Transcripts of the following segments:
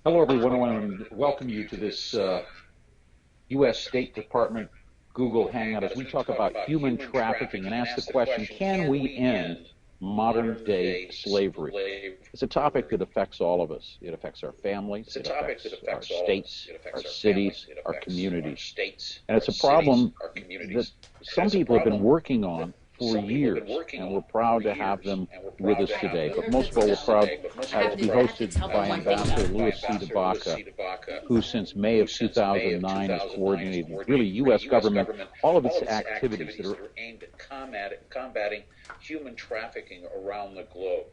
Hello, everyone. I want to welcome you to this U.S. State Department Google Hangout as we talk about human trafficking and ask the question, can we end modern day slavery? It's a topic that affects all of us. It affects our families, it affects our states, our cities, our communities. And it's a problem that some people have been working on for years, and we're proud to have them with us today. But most of all, we're proud to be hosted by Ambassador Louis C. DeBaca, who since May of 2009 has coordinated really U.S. government, all of its activities that are aimed at combating human trafficking around the globe.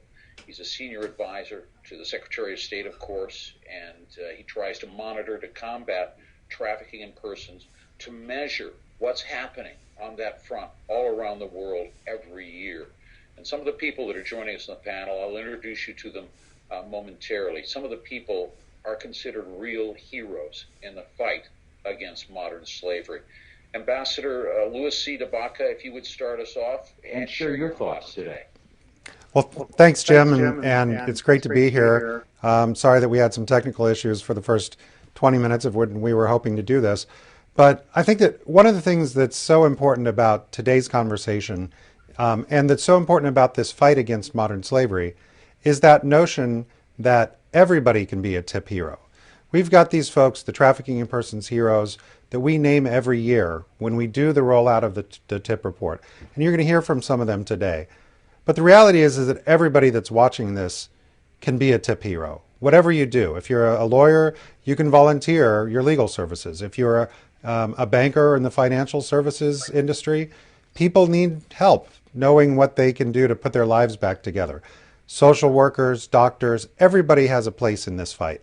He's a senior advisor to the Secretary of State, of course, and he tries to monitor, to combat trafficking in persons, to measure what's happening on that front all around the world every year. And some of the people that are joining us on the panel, I'll introduce you to them momentarily. Some of the people are considered real heroes in the fight against modern slavery. Ambassador Louis C. DeBaca, if you would start us off and share your thoughts today. Well, thanks, Jim, and it's great to be here. Sorry that we had some technical issues for the first 20 minutes of when we were hoping to do this. But I think that one of the things that's so important about today's conversation, and that's so important about this fight against modern slavery, is that notion that everybody can be a tip hero. We've got these folks, the trafficking in persons heroes, that we name every year when we do the rollout of the TIP report. And you're going to hear from some of them today. But the reality is that everybody that's watching this can be a tip hero. Whatever you do, if you're a lawyer, you can volunteer your legal services. If you're a banker in the financial services industry, people need help knowing what they can do to put their lives back together. Social workers, doctors, everybody has a place in this fight.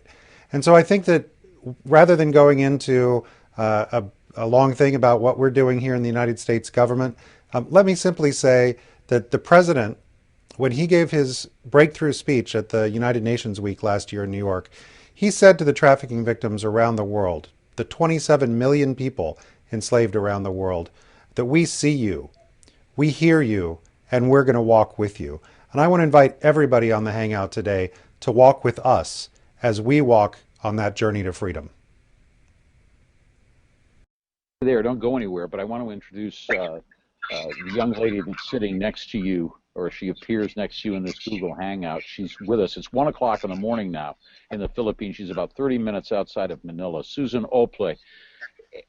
And so I think that rather than going into a long thing about what we're doing here in the United States government, let me simply say that the president, when he gave his breakthrough speech at the United Nations Week last year in New York, he said to the trafficking victims around the world, the 27 million people enslaved around the world, that we see you, we hear you, and we're going to walk with you. And I want to invite everybody on the Hangout today to walk with us as we walk on that journey to freedom. There, don't go anywhere, but I want to introduce the young lady that's sitting next to you, or she appears next to you in this Google Hangout. She's with us. It's 1 o'clock in the morning now in the Philippines. She's about 30 minutes outside of Manila. Susan Ople.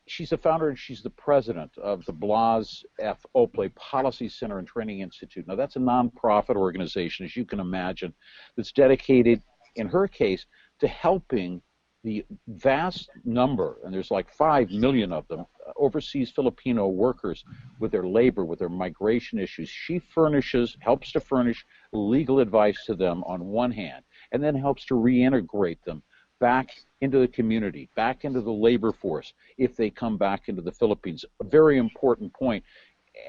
She's the founder and she's the president of the Blas F. Ople Policy Center and Training Institute. Now, that's a nonprofit organization, as you can imagine, that's dedicated, in her case, to helping the vast number, and there's like 5 million of them, overseas Filipino workers with their labor, with their migration issues. She helps to furnish legal advice to them on one hand, and then helps to reintegrate them back into the community, back into the labor force if they come back into the Philippines. A very important point.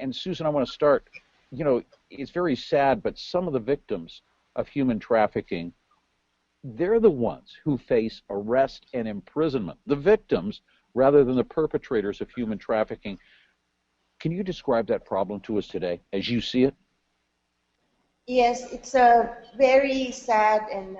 And Susan, I want to start, it's very sad, but some of the victims of human trafficking, they're the ones who face arrest and imprisonment, the victims rather than the perpetrators of human trafficking. Can you describe that problem to us today as you see it? Yes, it's a very sad and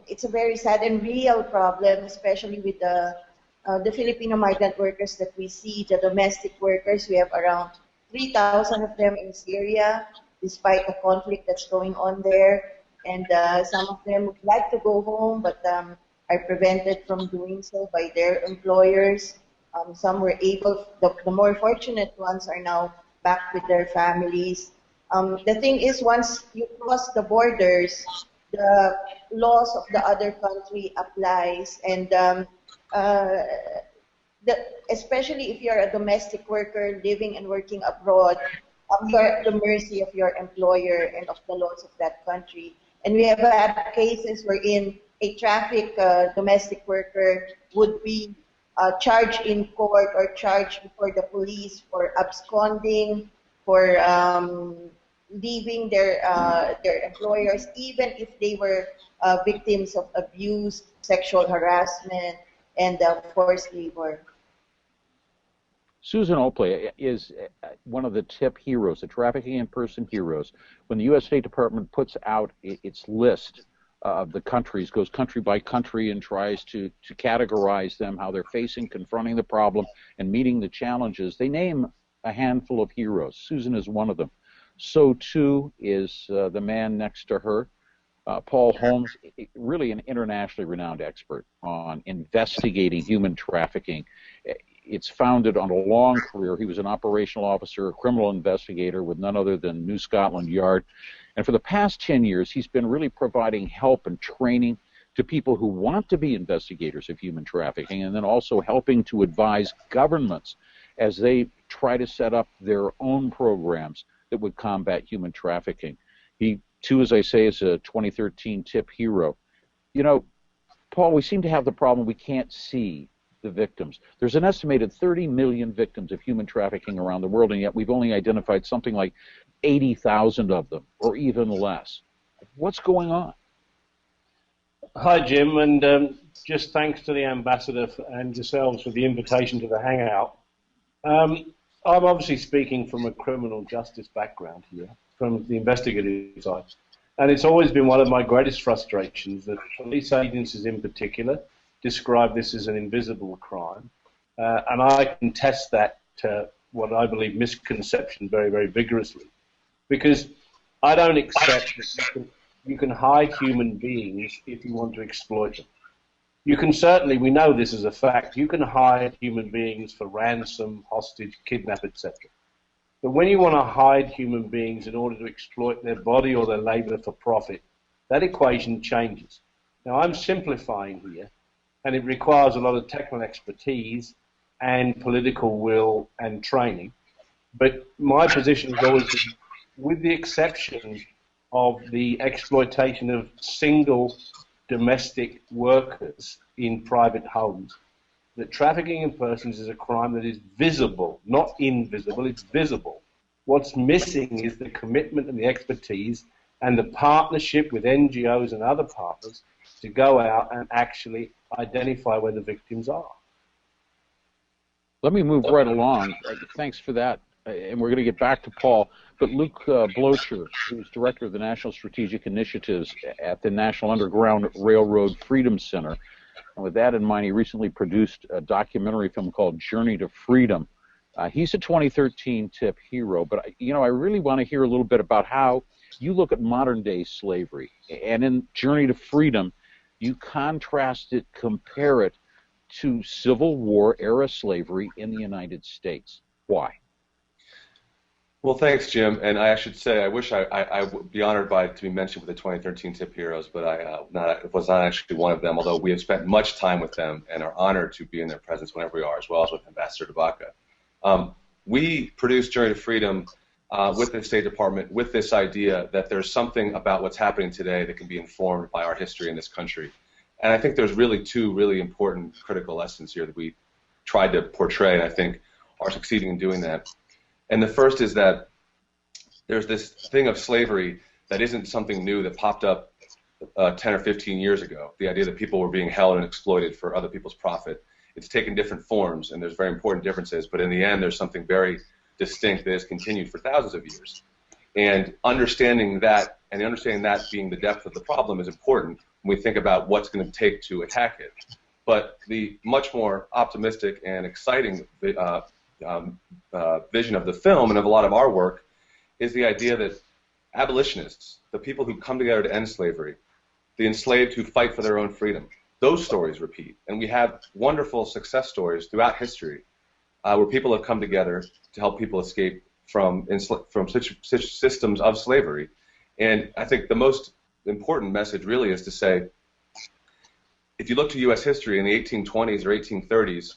it's a very sad and real problem, especially with the Filipino migrant workers that we see, the domestic workers. We have around 3,000 of them in Syria, despite the conflict that's going on there. And some of them would like to go home, but are prevented from doing so by their employers. Some were able, the more fortunate ones are now back with their families. The thing is, once you cross the borders, the laws of the other country applies, and especially if you're a domestic worker living and working abroad, you're at the mercy of your employer and of the laws of that country. And we have had cases wherein a traffic domestic worker would be charged in court or charged before the police for absconding, for leaving their employers, even if they were victims of abuse, sexual harassment, and forced labor. Susan Ople is one of the TIP heroes, the trafficking in person heroes. When the U.S. State Department puts out its list of the countries, goes country by country and tries to categorize them, how they're facing, confronting the problem, and meeting the challenges. They name a handful of heroes. Susan is one of them. So too is the man next to her, Paul Holmes, really an internationally renowned expert on investigating human trafficking. It's founded on a long career. He was an operational officer, a criminal investigator with none other than New Scotland Yard. And for the past 10 years, he's been really providing help and training to people who want to be investigators of human trafficking, and then also helping to advise governments as they try to set up their own programs that would combat human trafficking. He, too, as I say, is a 2013 TIP hero. You know, Paul, we seem to have the problem we can't see the victims. There's an estimated 30 million victims of human trafficking around the world, and yet we've only identified something like 80,000 of them, or even less. What's going on? Hi, Jim, and just thanks to the ambassador and yourselves for the invitation to the Hangout. I'm obviously speaking from a criminal justice background here, from the investigative side, and it's always been one of my greatest frustrations that police agencies in particular describe this as an invisible crime, and I contest that to what I believe misconception very, very vigorously, because I don't accept that you can hide human beings if you want to exploit them. You can certainly, we know this is a fact, you can hide human beings for ransom, hostage, kidnap, etc. But when you want to hide human beings in order to exploit their body or their labor for profit, that equation changes. Now, I'm simplifying here, and it requires a lot of technical expertise and political will and training. But my position has always been, with the exception of the exploitation of single domestic workers in private homes, that trafficking in persons is a crime that is visible, not invisible, it's visible. What's missing is the commitment and the expertise and the partnership with NGOs and other partners to go out and actually identify where the victims are. Let me move right along. Thanks for that. And we're going to get back to Paul. But Luke Blocher, who's director of the National Strategic Initiatives at the National Underground Railroad Freedom Center, and with that in mind, he recently produced a documentary film called Journey to Freedom. He's a 2013 TIP hero, but you know, I really want to hear a little bit about how you look at modern-day slavery. And in Journey to Freedom, you contrast it, compare it to Civil War-era slavery in the United States. Why? Well, thanks, Jim. And I should say, I wish I would be honored to be mentioned with the 2013 TIP heroes, but I was not actually one of them, although we have spent much time with them and are honored to be in their presence whenever we are, as well as with Ambassador Tabaka. We produced Journey to Freedom with the State Department with this idea that there's something about what's happening today that can be informed by our history in this country. And I think there's really two really important critical lessons here that we tried to portray, and I think are succeeding in doing that. And the first is that there's this thing of slavery that isn't something new that popped up 10 or 15 years ago, the idea that people were being held and exploited for other people's profit. It's taken different forms, and there's very important differences, but in the end there's something very distinct that has continued for thousands of years. And understanding that, and understanding that being the depth of the problem, is important when we think about what's going to take to attack it. But the much more optimistic and exciting vision of the film and of a lot of our work is the idea that abolitionists, the people who come together to end slavery, the enslaved who fight for their own freedom, those stories repeat. And we have wonderful success stories throughout history where people have come together to help people escape from such systems of slavery. And I think the most important message really is to say, if you look to U.S. history in the 1820s or 1830s,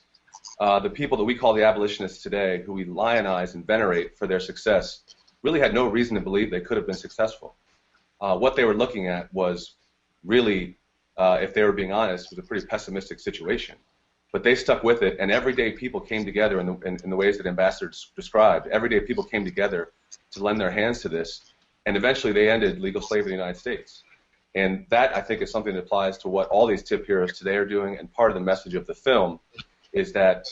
the people that we call the abolitionists today, who we lionize and venerate for their success, really had no reason to believe they could have been successful. What they were looking at was really, if they were being honest, was a pretty pessimistic situation. But they stuck with it, and everyday people came together in the ways that Ambassador described. Everyday people came together to lend their hands to this, and eventually they ended legal slavery in the United States. And that, I think, is something that applies to what all these TIP heroes today are doing, and part of the message of the film is that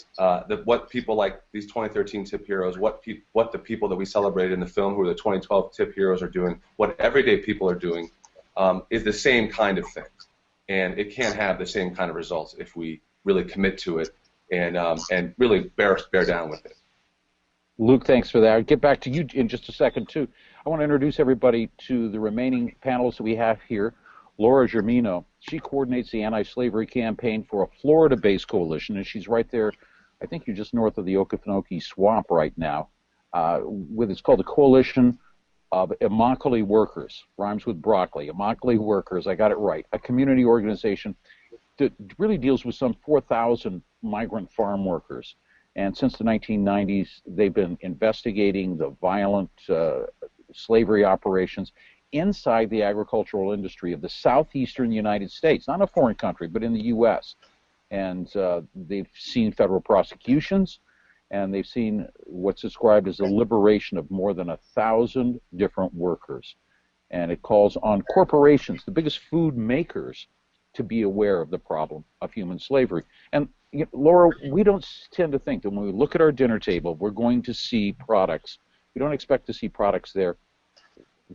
what people like these 2013 TIP heroes, what the people that we celebrated in the film who are the 2012 TIP heroes are doing, what everyday people are doing is the same kind of thing. And it can't have the same kind of results if we really commit to it and really bear down with it. Luke, thanks for that. I'll get back to you in just a second, too. I want to introduce everybody to the remaining panelists that we have here. Laura Germino, she coordinates the anti-slavery campaign for a Florida-based coalition, and she's right there, I think you're just north of the Okefenokee Swamp right now, it's called the Coalition of Immokalee Workers, rhymes with broccoli, Immokalee Workers, I got it right, a community organization that really deals with some 4,000 migrant farm workers. And since the 1990s, they've been investigating the violent slavery operations inside the agricultural industry of the southeastern United States, not a foreign country, but in the U.S. And they've seen federal prosecutions, and they've seen what's described as the liberation of more than 1,000 different workers. And it calls on corporations, the biggest food makers, to be aware of the problem of human slavery. And Laura, we don't tend to think that when we look at our dinner table, we're going to see products. We don't expect to see products there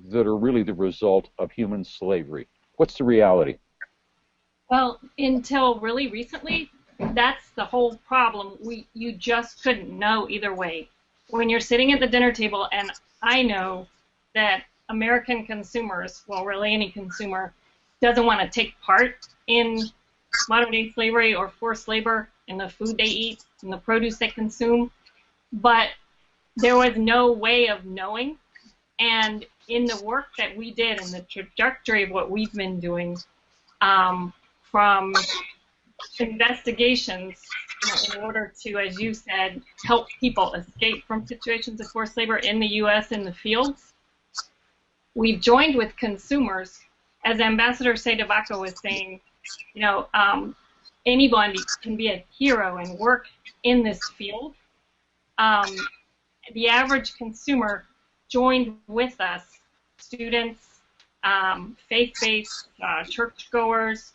that are really the result of human slavery. What's the reality? Well, until really recently, that's the whole problem. You just couldn't know either way. When you're sitting at the dinner table, and I know that American consumers, well, really any consumer, doesn't want to take part in modern-day slavery or forced labor in the food they eat, in the produce they consume, but there was no way of knowing. And in the work that we did and the trajectory of what we've been doing, from investigations in order to, as you said, help people escape from situations of forced labor in the U.S. in the fields, we've joined with consumers. As Ambassador Seyda-Bako was saying, anybody can be a hero and work in this field. The average consumer joined with us, students, faith-based churchgoers,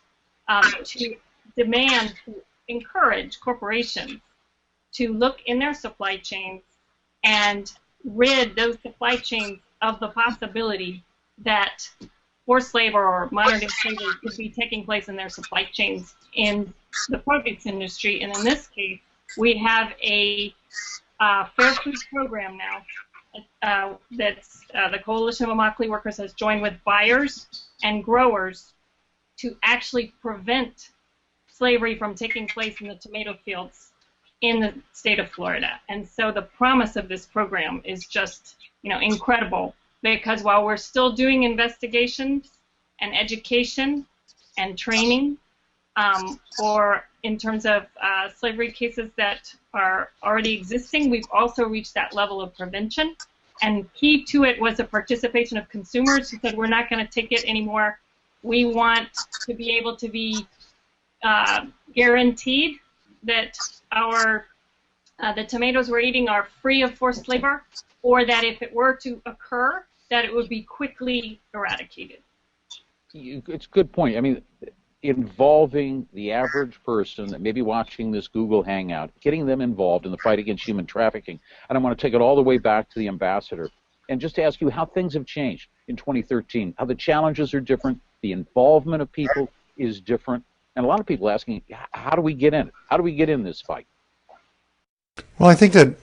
to demand, to encourage corporations to look in their supply chains and rid those supply chains of the possibility that forced labor or modern-day slavery could be taking place in their supply chains in the produce industry. And in this case, we have a fair food program now that's the Coalition of Immokalee Workers has joined with buyers and growers to actually prevent slavery from taking place in the tomato fields in the state of Florida. And so the promise of this program is just, incredible, because while we're still doing investigations and education and training, or in terms of slavery cases that are already existing, we've also reached that level of prevention. And key to it was the participation of consumers who said, we're not going to take it anymore. We want to be able to be guaranteed that the tomatoes we're eating are free of forced labor, or that if it were to occur, that it would be quickly eradicated. It's a good point. I mean, involving the average person that may be watching this Google Hangout, getting them involved in the fight against human trafficking. And I want to take it all the way back to the ambassador and just ask you how things have changed in 2013, how the challenges are different, the involvement of people is different, and a lot of people asking, how do we get in it? How do we get in this fight? Well, I think that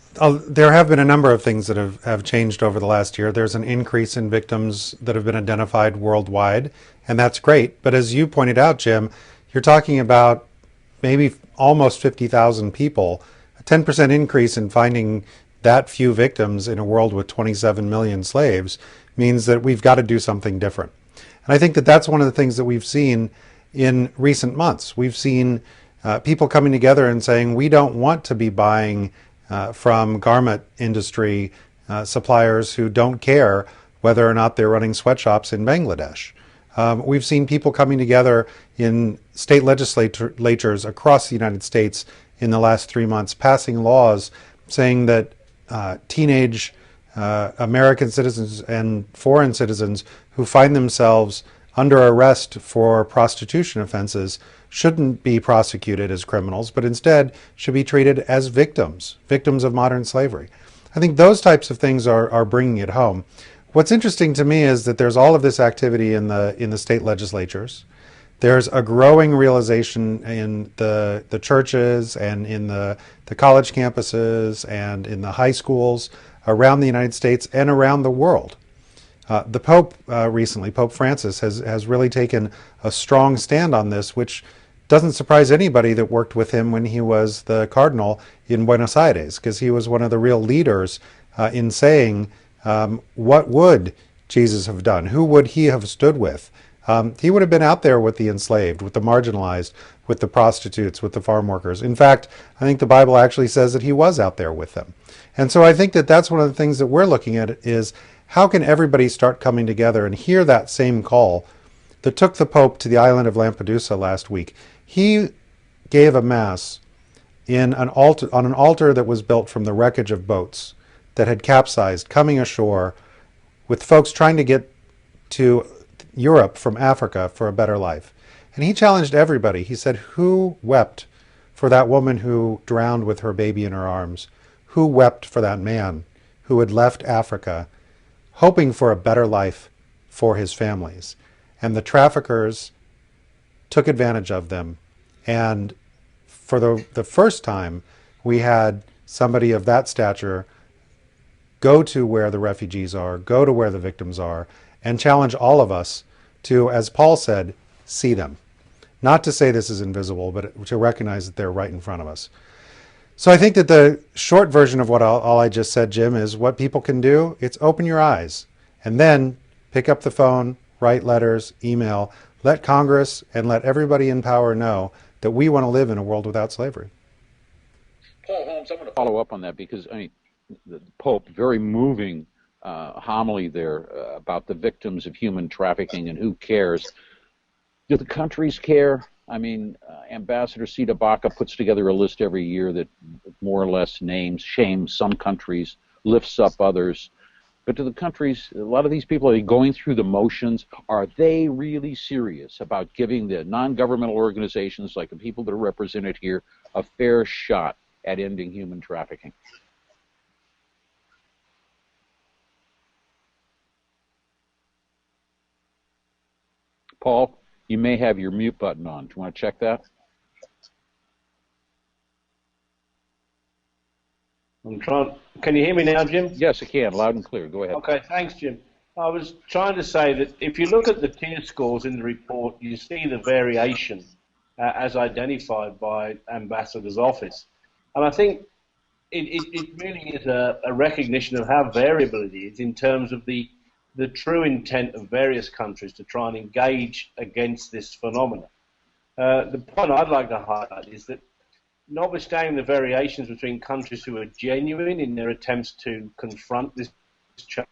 there have been a number of things that have changed over the last year. There's an increase in victims that have been identified worldwide, and that's great. But as you pointed out, Jim, you're talking about maybe almost 50,000 people. A 10% increase in finding that few victims in a world with 27 million slaves means that we've got to do something different. And I think that that's one of the things that we've seen in recent months. We've seen people coming together and saying, we don't want to be buying from garment industry suppliers who don't care whether or not they're running sweatshops in Bangladesh. We've seen people coming together in state legislatures across the United States in the last 3 months, passing laws saying that teenage American citizens and foreign citizens who find themselves under arrest for prostitution offenses shouldn't be prosecuted as criminals, but instead should be treated as victims of modern slavery. I think those types of things are bringing it home. what's interesting to me is that there's all of this activity in the state legislatures. There's a growing realization in the churches and in the college campuses and in the high schools around the United States and around the world. The Pope recently, Pope Francis, has really taken a strong stand on this, which doesn't surprise anybody that worked with him when he was the cardinal in Buenos Aires, because he was one of the real leaders in saying, what would Jesus have done? Who would he have stood with? He would have been out there with the enslaved, with the marginalized, with the prostitutes, with the farm workers. In fact, I think the Bible actually says that he was out there with them. And so I think that that's one of the things that we're looking at is how can everybody start coming together and hear that same call that took the Pope to the island of Lampedusa last week. He gave a mass in an altar, on an altar that was built from the wreckage of boats that had capsized, coming ashore with folks trying to get to Europe from Africa for a better life. And he challenged everybody. He said, who wept for that woman who drowned with her baby in her arms? Who wept for that man who had left Africa hoping for a better life for his families? And the traffickers took advantage of them. And for the first time, we had somebody of that stature go to where the refugees are, go to where the victims are, and challenge all of us to, as Paul said, see them. Not to say this is invisible, but to recognize that they're right in front of us. So I think that the short version of what all I just said, Jim, is what people can do. It's open your eyes and then pick up the phone, write letters, email, let Congress and let everybody in power know that we want to live in a world without slavery. Paul Holmes, I'm going to follow up on that because, I mean, the Pope, very moving homily there about the victims of human trafficking and who cares. Do the countries care? I mean, Ambassador Sita Baca puts together a list every year that more or less shames some countries, lifts up others. But to the countries, a lot of these people are going through the motions. Are they really serious about giving the non-governmental organizations, like the people that are represented here, a fair shot at ending human trafficking? Paul, you may have your mute button on. Do you want to check that? I'm trying. Can you hear me now, Jim? Yes, I can. Loud and clear. Go ahead. Okay, thanks, Jim. I was trying to say that if you look at the tier scores in the report, you see the variation as identified by Ambassador's office. And I think it really is a recognition of how variable it is in terms of the true intent of various countries to try and engage against this phenomenon. The point I'd like to highlight is that notwithstanding the variations between countries who are genuine in their attempts to confront this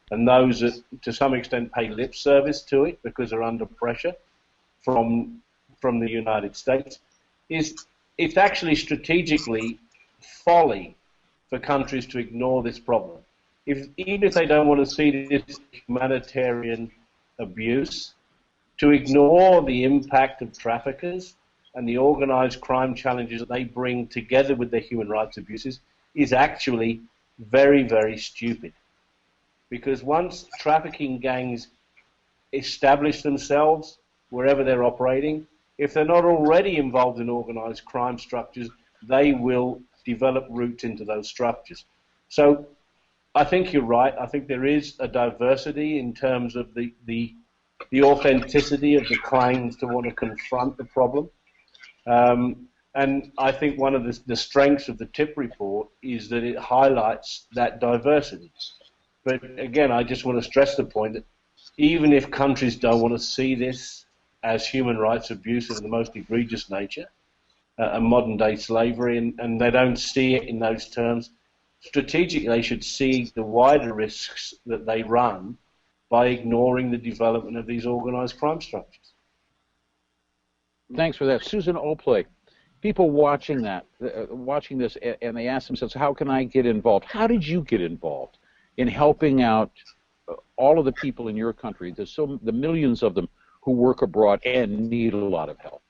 and those that to some extent pay lip service to it because they're under pressure from the United States, it's actually strategically folly for countries to ignore this problem. Even if they don't want to see this humanitarian abuse, to ignore the impact of traffickers and the organized crime challenges that they bring together with their human rights abuses is actually very, very stupid. Because once trafficking gangs establish themselves wherever they're operating, if they're not already involved in organized crime structures, they will develop roots into those structures. So I think you're right. I think there is a diversity in terms of the authenticity of the claims to want to confront the problem. And I think one of the strengths of the TIP report is that it highlights that diversity. But again, I just want to stress the point that even if countries don't want to see this as human rights abuse of the most egregious nature, and modern-day slavery, and they don't see it in those terms, strategically they should see the wider risks that they run by ignoring the development of these organized crime structures. Thanks for that. Susan Opley, people watching this, and they ask themselves, how can I get involved? How did you get involved in helping out all of the people in your country, the millions of them who work abroad and need a lot of help?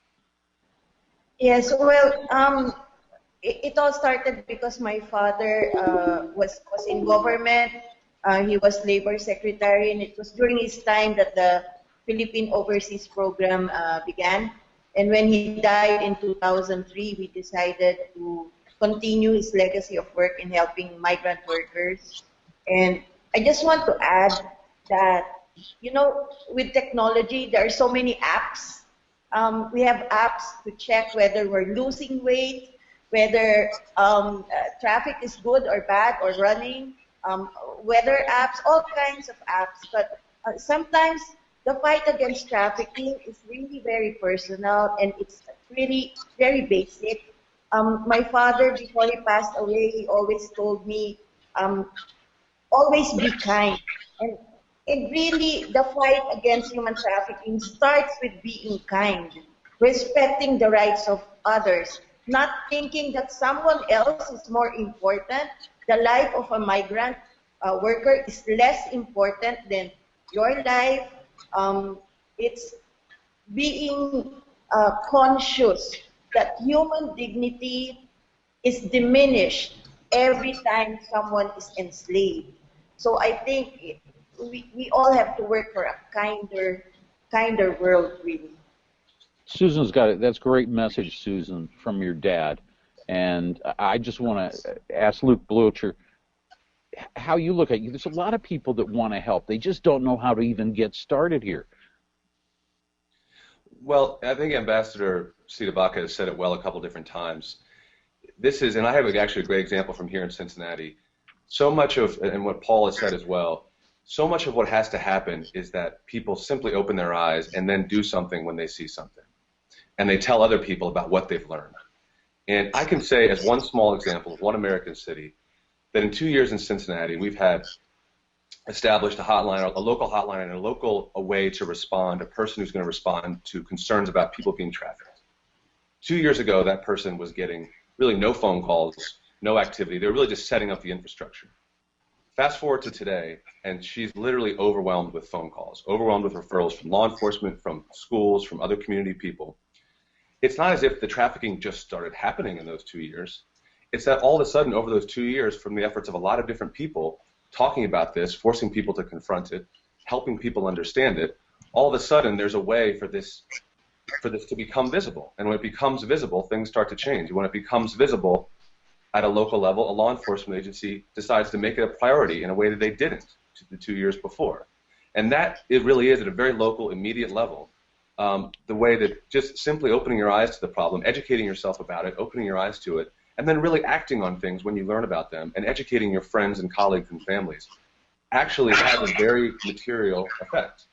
Yes, well, it all started because my father was in government, He was labor secretary, and it was during his time that the Philippine Overseas Program began. And when he died in 2003, we decided to continue his legacy of work in helping migrant workers. And I just want to add that, you know, with technology, there are so many apps. We have apps to check whether we're losing weight, whether traffic is good or bad or running, weather apps, all kinds of apps. But sometimes the fight against trafficking is really very personal, and it's really very basic. My father, before he passed away, he always told me, always be kind. And it really, the fight against human trafficking starts with being kind, respecting the rights of others, not thinking that someone else is more important. The life of a migrant worker is less important than your life. It's being conscious that human dignity is diminished every time someone is enslaved. So I think we all have to work for a kinder world, really. Susan's got it. That's a great message, Susan, from your dad. And I just want to ask Luke Blocher how you look at it. There's a lot of people that want to help. They just don't know how to even get started here. Well, I think Ambassador Sita Baca has said it well a couple different times. This is, and I have actually a great example from here in Cincinnati. So much of, and what Paul has said as well, so much of what has to happen is that people simply open their eyes and then do something when they see something. And they tell other people about what they've learned. And I can say, as one small example of one American city, that in 2 years in Cincinnati, we've had established a hotline, a local hotline, and a way to respond, a person who's going to respond to concerns about people being trafficked. 2 years ago, that person was getting really no phone calls, no activity. They were really just setting up the infrastructure. Fast forward to today, and she's literally overwhelmed with phone calls, overwhelmed with referrals from law enforcement, from schools, from other community people. It's not as if the trafficking just started happening in those 2 years. It's that all of a sudden, over those 2 years, from the efforts of a lot of different people talking about this, forcing people to confront it, helping people understand it, all of a sudden there's a way for this to become visible. And when it becomes visible, things start to change. When it becomes visible at a local level, a law enforcement agency decides to make it a priority in a way that they didn't the 2 years before. And that, it really is at a very local, immediate level. The way that just simply opening your eyes to the problem, educating yourself about it, opening your eyes to it, and then really acting on things when you learn about them, and educating your friends and colleagues and families, actually has a very material effect.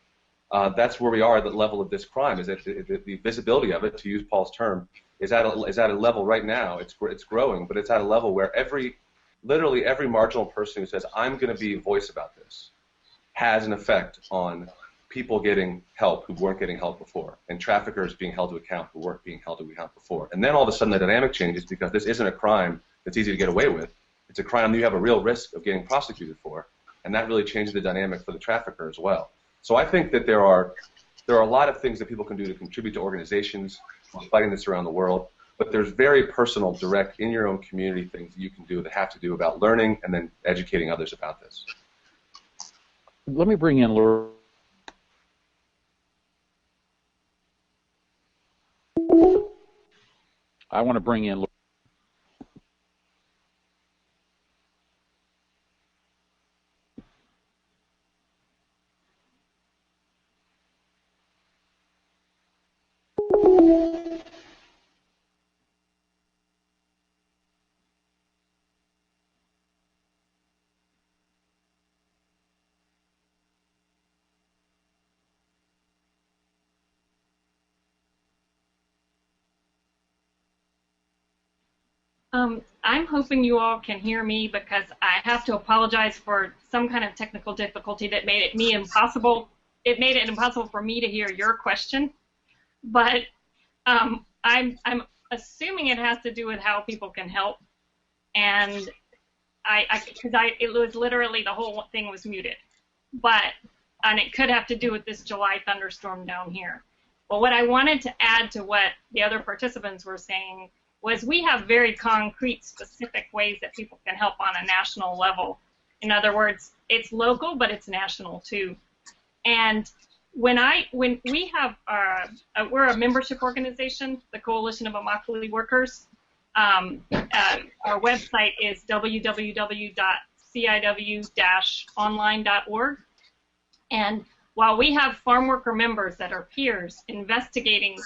That's where we are at the level of this crime, is that the visibility of it, to use Paul's term, is at a level right now, it's growing, but it's at a level where literally every marginal person who says, I'm going to be a voice about this, has an effect on people getting help who weren't getting help before, and traffickers being held to account who weren't being held to account before. And then all of a sudden the dynamic changes, because this isn't a crime that's easy to get away with. It's a crime that you have a real risk of getting prosecuted for, and that really changes the dynamic for the trafficker as well. So I think that there are a lot of things that people can do to contribute to organizations fighting this around the world, but there's very personal, direct, in your own community things that you can do that have to do about learning and then educating others about this. Let me bring in Laura. I want to bring in I'm hoping you all can hear me, because I have to apologize for some kind of technical difficulty that made it impossible. It made it impossible for me to hear your question, but I'm assuming it has to do with how people can help, and it was literally the whole thing was muted, and it could have to do with this July thunderstorm down here. But what I wanted to add to what the other participants were saying was we have very concrete, specific ways that people can help on a national level In other words, it's local, but it's national too. And when we have we're a membership organization, the Coalition of Immokalee Workers. Our website is www.ciw-online.org. And while we have farm worker members that are peers investigating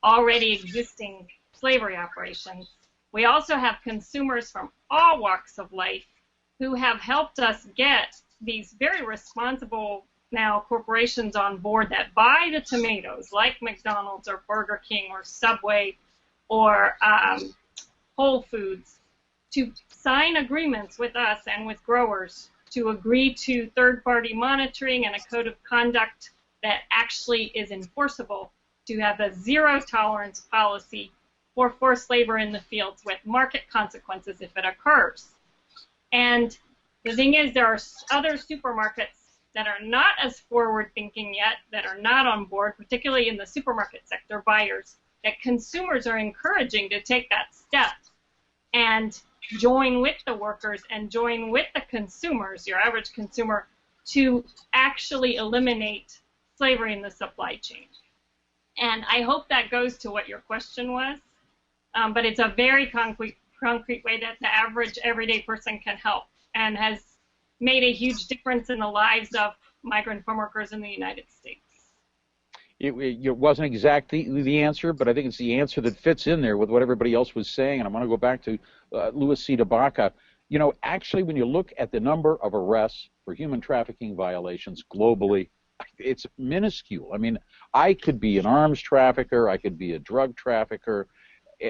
already existing slavery operations, we also have consumers from all walks of life who have helped us get these very responsible now corporations on board that buy the tomatoes, like McDonald's or Burger King or Subway or Whole Foods, to sign agreements with us and with growers to agree to third-party monitoring and a code of conduct that actually is enforceable, to have a zero-tolerance policy for forced labor in the fields with market consequences if it occurs. And the thing is, there are other supermarkets that are not as forward-thinking yet, that are not on board, particularly in the supermarket sector, buyers, that consumers are encouraging to take that step and join with the workers and join with the consumers, your average consumer, to actually eliminate slavery in the supply chain. And I hope that goes to what your question was, but it's a very concrete way that the average everyday person can help and has made a huge difference in the lives of migrant farm workers in the United States. It wasn't exactly the answer, but I think it's the answer that fits in there with what everybody else was saying. And I want to go back to Louis C. DeBaca. You know, actually, when you look at the number of arrests for human trafficking violations globally, it's minuscule. I mean, I could be an arms trafficker, I could be a drug trafficker,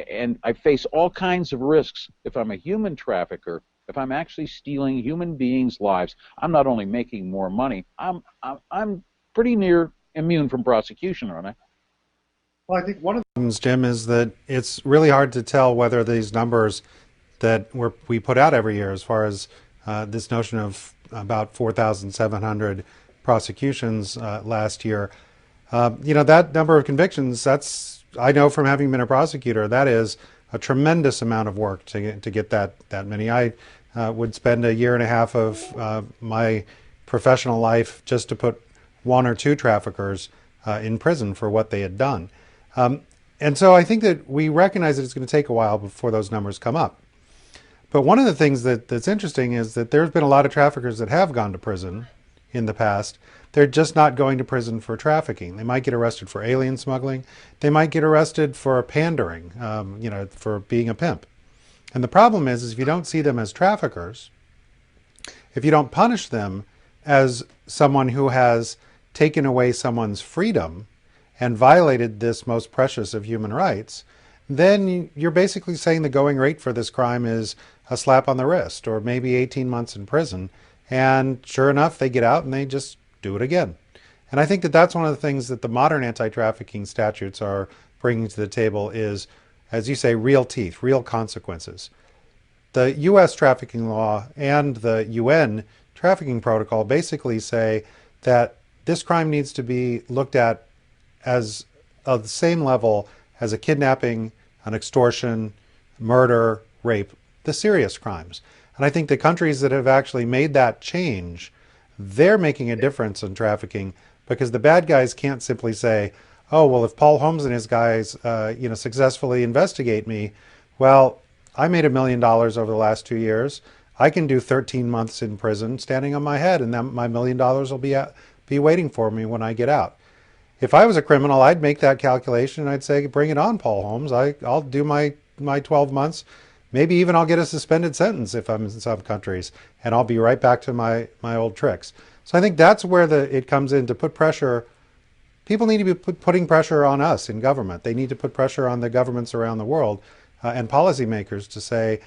and I face all kinds of risks if I'm a human trafficker. If I'm actually stealing human beings' lives, I'm not only making more money, I'm pretty near immune from prosecution, aren't I? Well, I think one of the problems, Jim, is that it's really hard to tell whether these numbers that we put out every year, as far as this notion of about 4,700 prosecutions last year, that number of convictions, I know from having been a prosecutor, that is a tremendous amount of work to get that many. I would spend a year and a half of my professional life just to put one or two traffickers in prison for what they had done. And so I think that we recognize that it's going to take a while before those numbers come up. But one of the things that's interesting is that there's been a lot of traffickers that have gone to prison in the past. They're just not going to prison for trafficking. They might get arrested for alien smuggling. They might get arrested for pandering, for being a pimp. And the problem is if you don't see them as traffickers, if you don't punish them as someone who has taken away someone's freedom and violated this most precious of human rights, then you're basically saying the going rate for this crime is a slap on the wrist or maybe 18 months in prison. And sure enough, they get out and they just do it again. And I think that that's one of the things that the modern anti-trafficking statutes are bringing to the table is, as you say, real teeth, real consequences. The U.S. trafficking law and the UN trafficking protocol basically say that this crime needs to be looked at as of the same level as a kidnapping, an extortion, murder, rape, the serious crimes. And I think the countries that have actually made that change, they're making a difference in trafficking because the bad guys can't simply say, oh, well, if Paul Holmes and his guys, successfully investigate me, well, I made $1 million over the last 2 years. I can do 13 months in prison standing on my head, and then my $1 million will be waiting for me when I get out. If I was a criminal, I'd make that calculation and I'd say, bring it on, Paul Holmes. I'll do my 12 months. Maybe even I'll get a suspended sentence if I'm in some countries, and I'll be right back to my old tricks. So I think that's where it comes in to put pressure. People need to be putting pressure on us in government. They need to put pressure on the governments around the world and policymakers to say,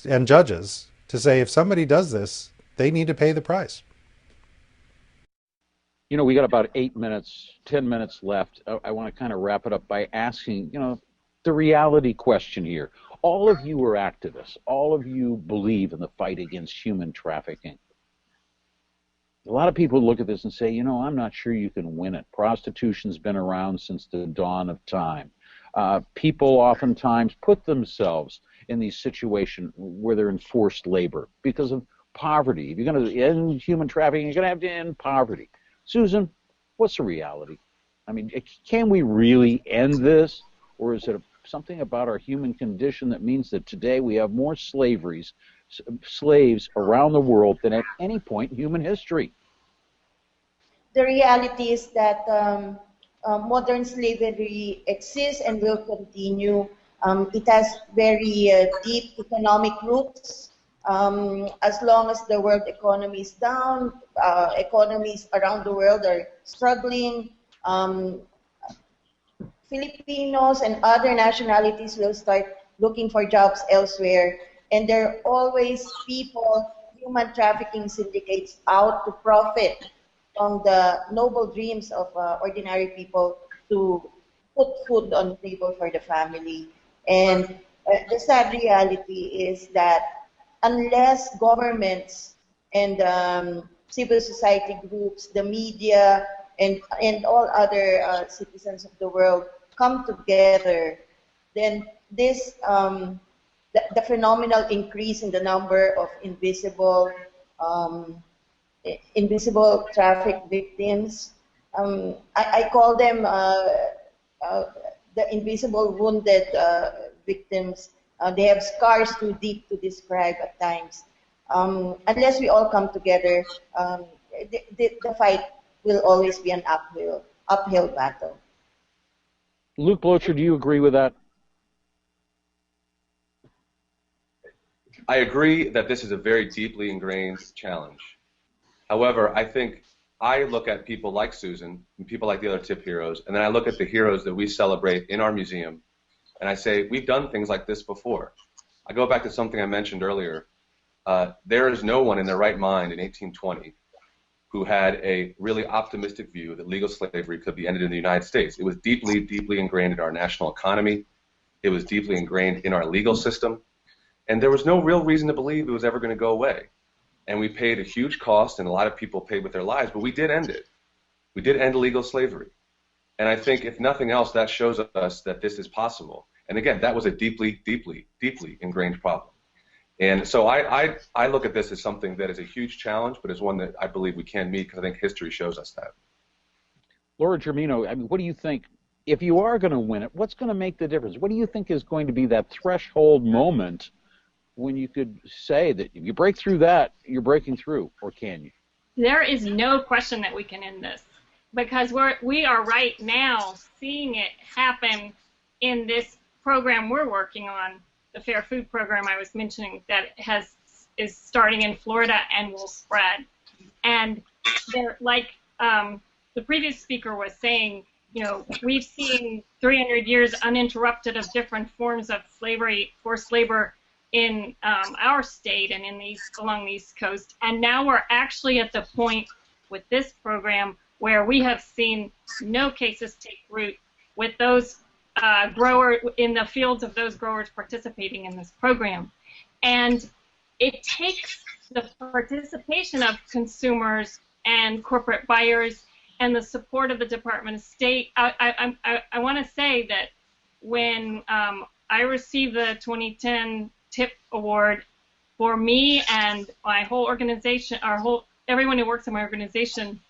and judges to say, if somebody does this, they need to pay the price. You know, we got about 8 minutes, 10 minutes left. I want to kind of wrap it up by asking, the reality question here. All of you are activists. All of you believe in the fight against human trafficking. A lot of people look at this and say, I'm not sure you can win it. Prostitution's been around since the dawn of time. People oftentimes put themselves in these situations where they're in forced labor because of poverty. If you're going to end human trafficking, you're going to have to end poverty. Susan, what's the reality? I mean, can we really end this, or is it something about our human condition that means that today we have more slaves around the world than at any point in human history? The reality is that modern slavery exists and will continue. It has very deep economic roots. As long as the world economy is down, economies around the world are struggling. Filipinos and other nationalities will start looking for jobs elsewhere. And there are always people, human trafficking syndicates out to profit from the noble dreams of ordinary people to put food on the table for the family. And the sad reality is that unless governments and civil society groups, the media, and all other citizens of the world come together, then this the phenomenal increase in the number of invisible traffic victims. I call them the invisible wounded victims. They have scars too deep to describe at times. Unless we all come together, the fight will always be an uphill battle. Luke Blocher, do you agree with that? I agree that this is a very deeply ingrained challenge. However, I think I look at people like Susan and people like the other TIP heroes, and then I look at the heroes that we celebrate in our museum, and I say, we've done things like this before. I go back to something I mentioned earlier. There is no one in their right mind in 1820 who had a really optimistic view that legal slavery could be ended in the United States. It was deeply, deeply ingrained in our national economy. It was deeply ingrained in our legal system. And there was no real reason to believe it was ever going to go away. And we paid a huge cost, and a lot of people paid with their lives, but we did end it. We did end illegal slavery. And I think, if nothing else, that shows us that this is possible. And again, that was a deeply, deeply, deeply ingrained problem. And so I look at this as something that is a huge challenge, but is one that I believe we can meet, because I think history shows us that. Laura Germino, I mean, what do you think, if you are going to win it, what's going to make the difference? What do you think is going to be that threshold moment when you could say that if you break through that, you're breaking through, or can you? There is no question that we can end this, because we are right now seeing it happen in this program we're working on, the Fair Food Program I was mentioning, that is starting in Florida and will spread. And like the previous speaker was saying, you know, we've seen 300 years uninterrupted of different forms of slavery, forced labor in our state and along the East Coast. And now we're actually at the point with this program where we have seen no cases take root with those growers in the fields of those growers participating in this program. And it takes the participation of consumers and corporate buyers and the support of the Department of State. I want to say that when I received the 2010 TIP Award, for me and my whole organization, everyone who works in my organization,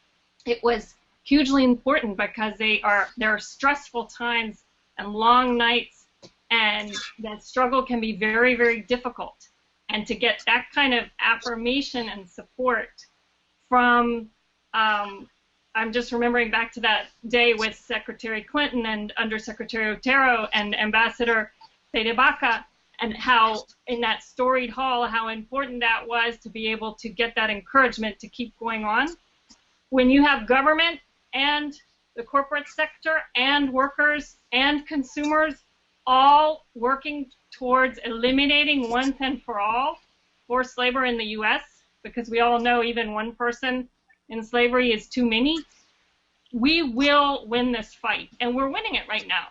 it was hugely important, because there are stressful times and long nights, and that struggle can be very, very difficult. And to get that kind of affirmation and support from, I'm just remembering back to that day with Secretary Clinton and Undersecretary Otero and Ambassador Fedebaca, and how in that storied hall, how important that was to be able to get that encouragement to keep going on. When you have government and the corporate sector and workers and consumers all working towards eliminating once and for all forced labor in the U.S., because we all know even one person in slavery is too many, we will win this fight, and we're winning it right now.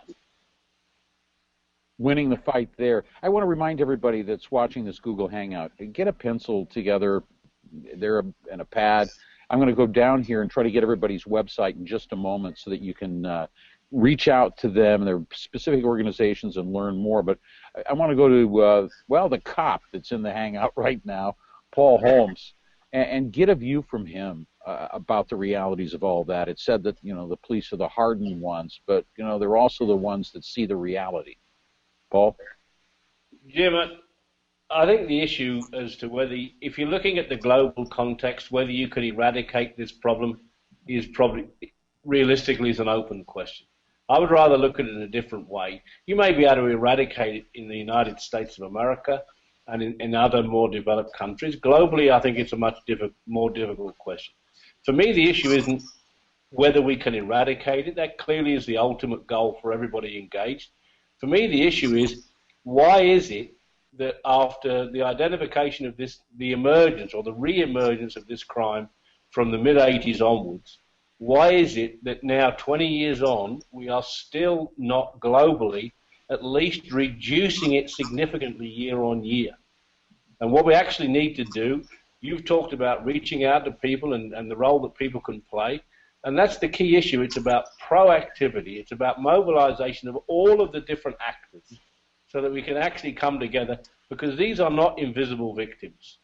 Winning the fight there. I want to remind everybody that's watching this Google Hangout, get a pencil together there and a pad. I'm going to go down here and try to get everybody's website in just a moment so that you can reach out to them, their specific organizations, and learn more. But I want to go to, well, the cop that's in the Hangout right now, Paul Holmes, and get a view from him about the realities of all that. It said that, the police are the hardened ones, but, they're also the ones that see the reality. Paul? Jim, I think the issue as to whether, if you're looking at the global context, whether you can eradicate this problem is probably, realistically, is an open question. I would rather look at it in a different way. You may be able to eradicate it in the United States of America and in other more developed countries. Globally, I think it's a much more difficult question. For me, the issue isn't whether we can eradicate it. That clearly is the ultimate goal for everybody engaged. For me, the issue is, why is it that after the identification of this, the emergence or the re-emergence of this crime from the mid-80s onwards, why is it that now, 20 years on, we are still not globally at least reducing it significantly year on year? And what we actually need to do, you've talked about reaching out to people and the role that people can play, and that's the key issue. It's about proactivity. It's about mobilization of all of the different actors so that we can actually come together, because these are not invisible victims.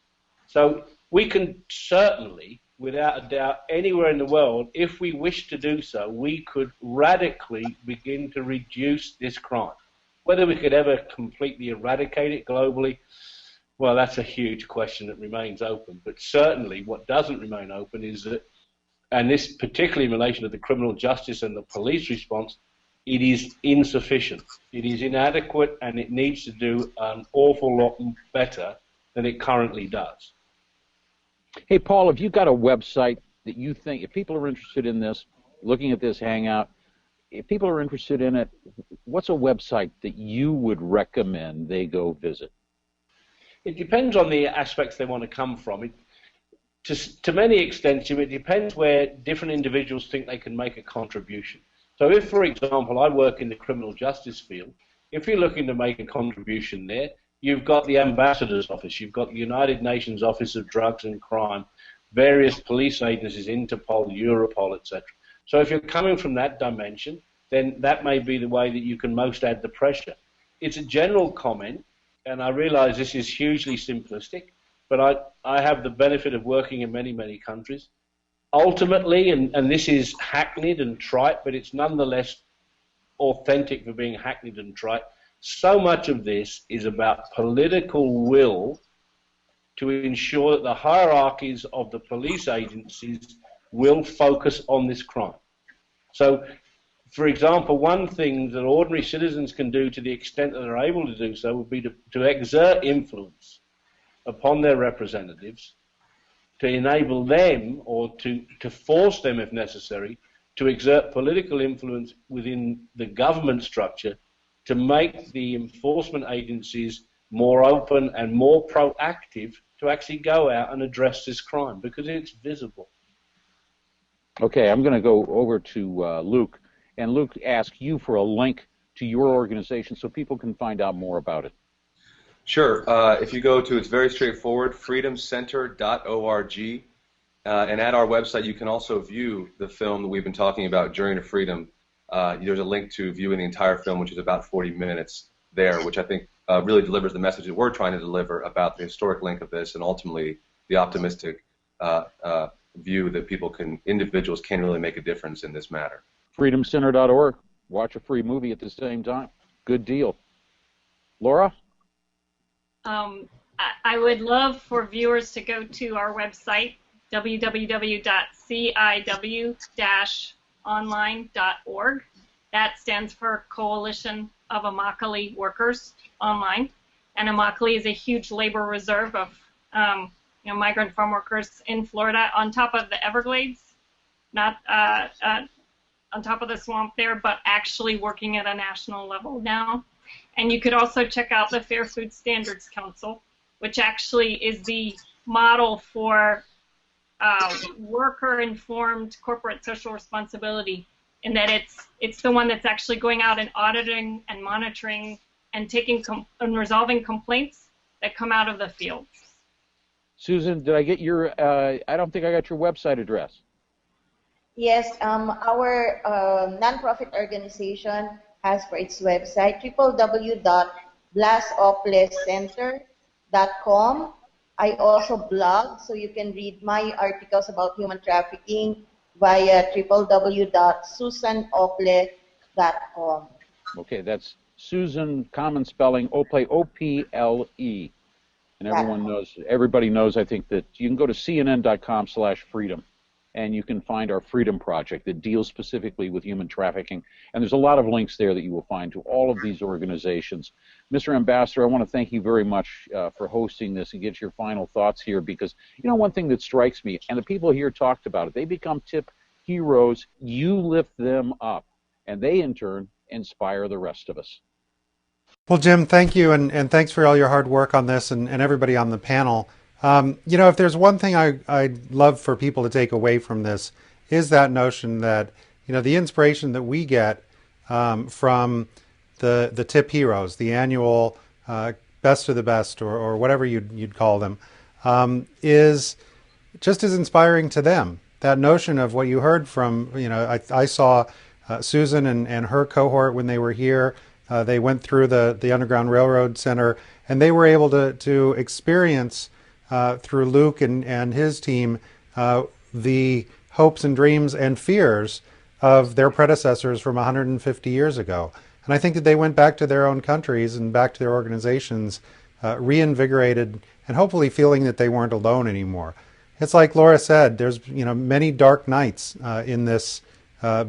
So we can certainly, without a doubt, anywhere in the world, if we wish to do so, we could radically begin to reduce this crime. Whether we could ever completely eradicate it globally, well, that's a huge question that remains open. But certainly what doesn't remain open is that, and this particularly in relation to the criminal justice and the police response, it is insufficient. It is inadequate, and it needs to do an awful lot better than it currently does. Hey, Paul, have you got a website that you think, if people are interested in this, looking at this hangout, if people are interested in it, what's a website that you would recommend they go visit? It depends on the aspects they want to come from. To many extents, it depends where different individuals think they can make a contribution. So if, for example, I work in the criminal justice field, if you're looking to make a contribution there, you've got the Ambassador's Office, you've got the United Nations Office of Drugs and Crime, various police agencies, Interpol, Europol, etc. So if you're coming from that dimension, then that may be the way that you can most add the pressure. It's a general comment, and I realize this is hugely simplistic, but I have the benefit of working in many, many countries. Ultimately, and this is hackneyed and trite, but it's nonetheless authentic for being hackneyed and trite, so much of this is about political will to ensure that the hierarchies of the police agencies will focus on this crime. So, for example, one thing that ordinary citizens can do to the extent that they're able to do so would be to exert influence upon their representatives, to enable them, or to force them, if necessary, to exert political influence within the government structure to make the enforcement agencies more open and more proactive to actually go out and address this crime, because it's visible. Okay, I'm going to go over to Luke, and Luke, ask you for a link to your organization so people can find out more about it. Sure. If you go to, it's very straightforward, freedomcenter.org, and at our website you can also view the film that we've been talking about, Journey to Freedom. There's a link to viewing the entire film, which is about 40 minutes there, which I think really delivers the message that we're trying to deliver about the historic link of this, and ultimately the optimistic view that individuals can really make a difference in this matter. Freedomcenter.org. Watch a free movie at the same time. Good deal. Laura? I would love for viewers to go to our website, www.ciw-online.org. That stands for Coalition of Immokalee Workers Online. And Immokalee is a huge labor reserve of migrant farm workers in Florida, on top of the Everglades, not on top of the swamp there, but actually working at a national level now. And you could also check out the Fair Food Standards Council, which actually is the model for worker-informed corporate social responsibility, in that it's the one that's actually going out and auditing and monitoring and taking and resolving complaints that come out of the field. Susan, did I get your? I don't think I got your website address. Yes, our nonprofit organization has for its website www.blastoplescenter.com, I also blog, so you can read my articles about human trafficking via www.susanople.com. Okay, that's Susan, common spelling, Ople, O-P-L-E. And everybody knows, I think, that you can go to cnn.com/freedom, and you can find our Freedom Project that deals specifically with human trafficking. And there's a lot of links there that you will find to all of these organizations. Mr. Ambassador, I want to thank you very much for hosting this and get your final thoughts here, because, you know, one thing that strikes me, and the people here talked about it, they become tip heroes. You lift them up, and they, in turn, inspire the rest of us. Well, Jim, thank you, and thanks for all your hard work on this, and everybody on the panel. You know, if there's one thing I'd love for people to take away from this, is that notion that, you know, the inspiration that we get from the tip heroes, the annual best of the best, or whatever you'd call them, is just as inspiring to them. That notion of what you heard from, you know, I saw Susan and her cohort when they were here. They went through the Underground Railroad Center, and they were able to experience through Luke and his team the hopes and dreams and fears of their predecessors from 150 years ago. And I think that they went back to their own countries and back to their organizations, reinvigorated, and hopefully feeling that they weren't alone anymore. It's like Laura said, there's, you know, many dark nights in this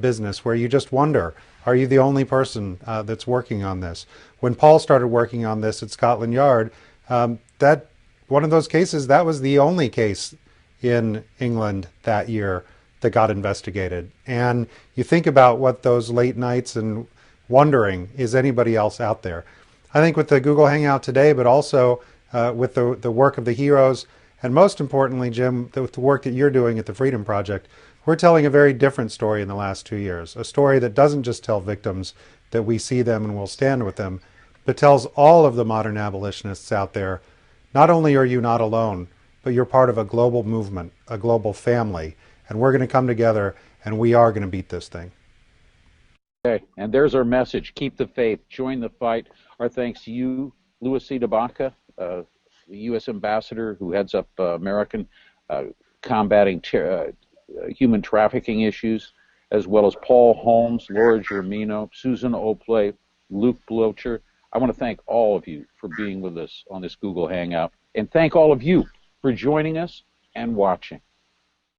business where you just wonder, are you the only person that's working on this? When Paul started working on this at Scotland Yard, that one of those cases, that was the only case in England that year that got investigated. And you think about what those late nights and wondering, is anybody else out there? I think with the Google Hangout today, but also with the work of the heroes, and most importantly, Jim, with the work that you're doing at the Freedom Project, we're telling a very different story in the last 2 years, a story that doesn't just tell victims that we see them and will stand with them, but tells all of the modern abolitionists out there, not only are you not alone, but you're part of a global movement, a global family, and we're going to come together, and we are going to beat this thing. Okay, and there's our message. Keep the faith. Join the fight. Our thanks to you, Louis C. DeBaca, the U.S. ambassador who heads up American combating human trafficking issues, as well as Paul Holmes, Laura Germino, Susan Ople, Luke Blocher. I want to thank all of you for being with us on this Google Hangout, and thank all of you for joining us and watching.